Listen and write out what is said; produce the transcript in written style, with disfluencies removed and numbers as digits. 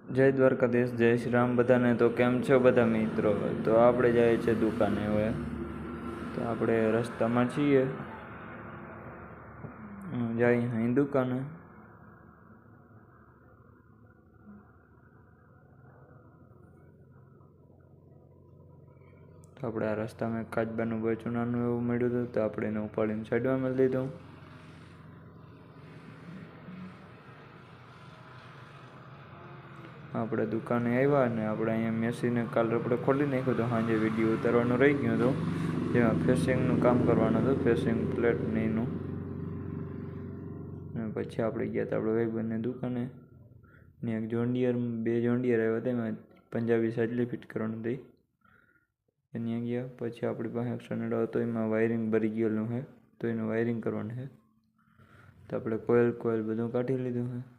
જય દ્વારકાધીશ, જય શ્રી રામ બધાને। તો કેમ છો બધા મિત્રો? તો આપણે જઈએ છીએ દુકાને હવે। તો આપણે રસ્તામાં છીએ, જઈએ અહીં દુકાને। તો આપણે આ રસ્તામાં કાચબાનું બચ્ચું નાનું એવું મળ્યું હતું, તો આપણે એને ઉપાડીને સાઈડમાં મેળી દીધું। આપણે દુકાને આવ્યા અને આપણે અહીંયા મેસીને કાલ આપણે ખોલી નાખ્યું હતું। સાંજે વિડીયો ઉતારવાનું રહી ગયું હતું, જેમાં ફેસિંગનું કામ કરવાનું હતું, ફેસિંગ પ્લેટ ને એનું। અને પછી આપણે ગયા હતા આપણે ભાઈબંધની દુકાને, ને એક બે જોન્ડિયર આવ્યા હતા, એમાં પંજાબી સાઇડલી ફિટ કરવાની હતી એની ગયા। પછી આપણી પાસે એક સનેડો હતો, એમાં વાયરિંગ ભરી ગયેલું છે, તો એનું વાયરિંગ કરવાનું છે। તો આપણે કોઇલ બધું કાઢી લીધું છે।